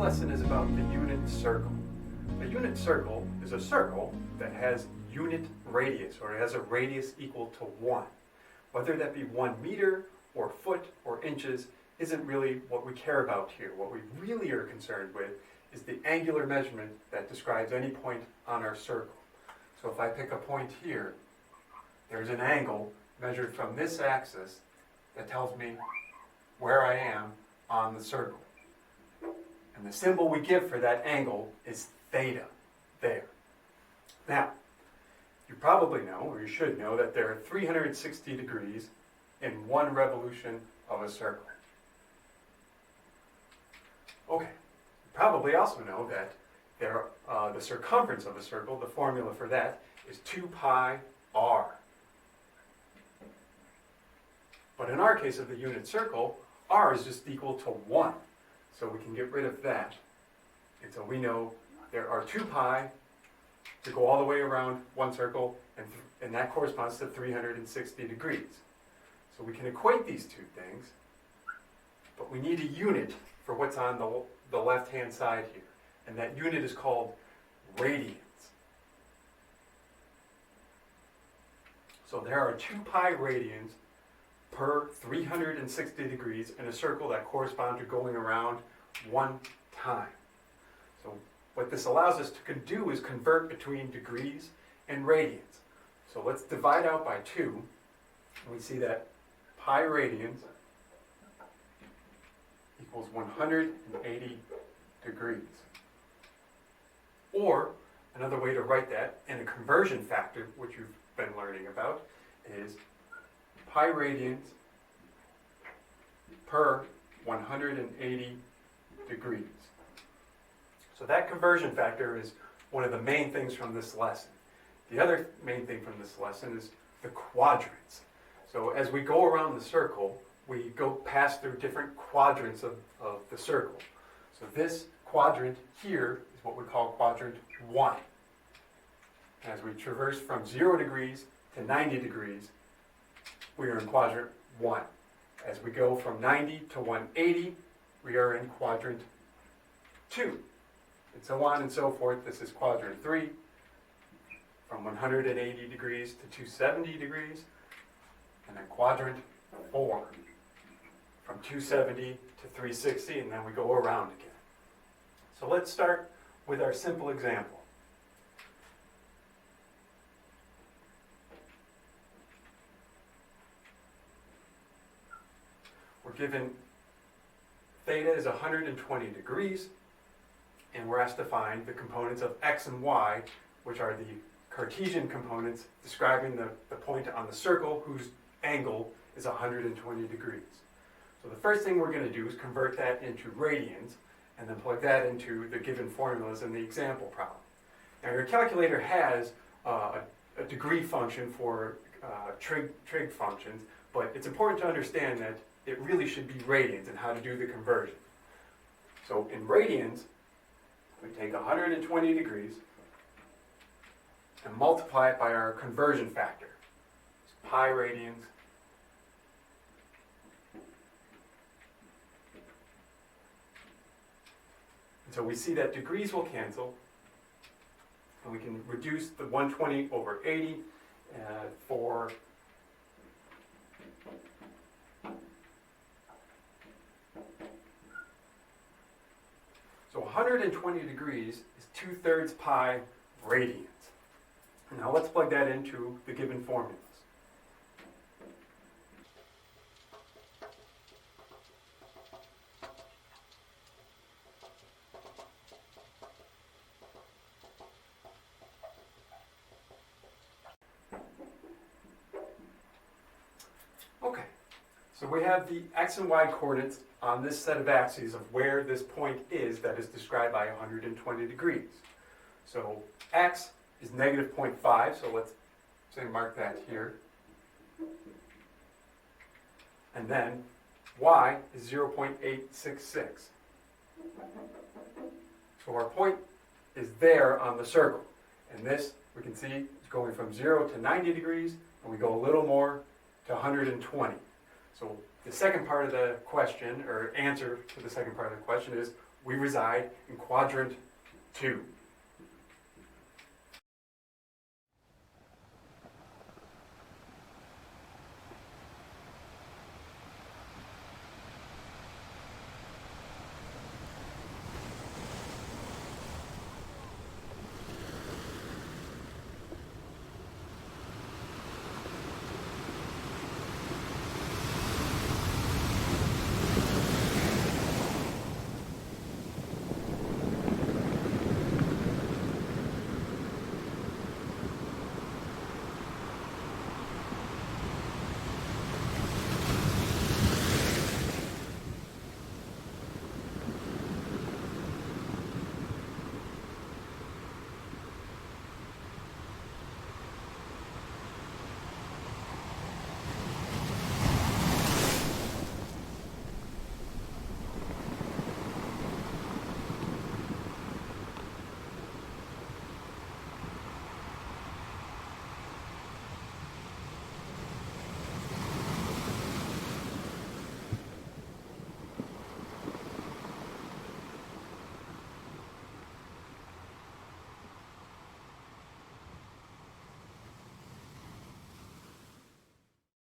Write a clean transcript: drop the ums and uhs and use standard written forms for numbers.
lesson is about the unit circle. A unit circle is a circle that has unit radius, or it has a radius equal to 1. Whether that be 1 meter or foot or inches isn't really what we care about here. What we really are concerned with is the angular measurement that describes any point on our circle. So if I pick a point here, there's an angle measured from this axis that tells me where I am on the circle. And the symbol we give for that angle is theta, there. Now, you probably know, or you should know, that there are 360 degrees in one revolution of a circle. Okay, you probably also know that the circumference of a circle, the formula for that, is 2 pi r. But in our case of the unit circle, r is just equal to 1. So we can get rid of that. And so we know there are 2 pi to go all the way around one circle, and that corresponds to 360 degrees. So we can equate these two things, but we need a unit for what's on the left-hand side here. And that unit is called radians. So there are 2 pi radians per 360 degrees in a circle that correspond to going around one time. So what this allows us to do is convert between degrees and radians. So let's divide out by 2, and we see that pi radians equals 180 degrees. Or, another way to write that in a conversion factor, which you've been learning about, is pi radians per 180 degrees. So that conversion factor is one of the main things from this lesson. The other main thing from this lesson is the quadrants. So as we go around the circle, we go pass through different quadrants of the circle. So this quadrant here is what we call quadrant 1. As we traverse from 0 degrees to 90 degrees, we are in quadrant 1. As we go from 90 to 180, we are in quadrant 2. And so on and so forth. This is quadrant 3. From 180 degrees to 270 degrees. And then quadrant 4. From 270 to 360, and then we go around again. So let's start with our simple example. We're given theta is 120 degrees, and we're asked to find the components of x and y, which are the Cartesian components describing the point on the circle whose angle is 120 degrees. So the first thing we're going to do is convert that into radians, and then plug that into the given formulas in the example problem. Now your calculator has a degree function for trig functions, but it's important to understand that it really should be radians and how to do the conversion. So in radians, we take 120 degrees and multiply it by our conversion factor. It's pi radians so we see that degrees will cancel, and we can reduce the 120 over 80 for so 120 degrees is 2/3 pi radians. Now let's plug that into the given formulas. Okay, so we have the x and y coordinates on this set of axes of where this point is that is described by 120 degrees. So x is negative 0.5, so let's say mark that here. And then y is 0.866. So our point is there on the circle. And this, we can see, is going from 0 to 90 degrees, and we go a little more to 120. So the second part of the question, or answer to the second part of the question is, we reside in quadrant 2.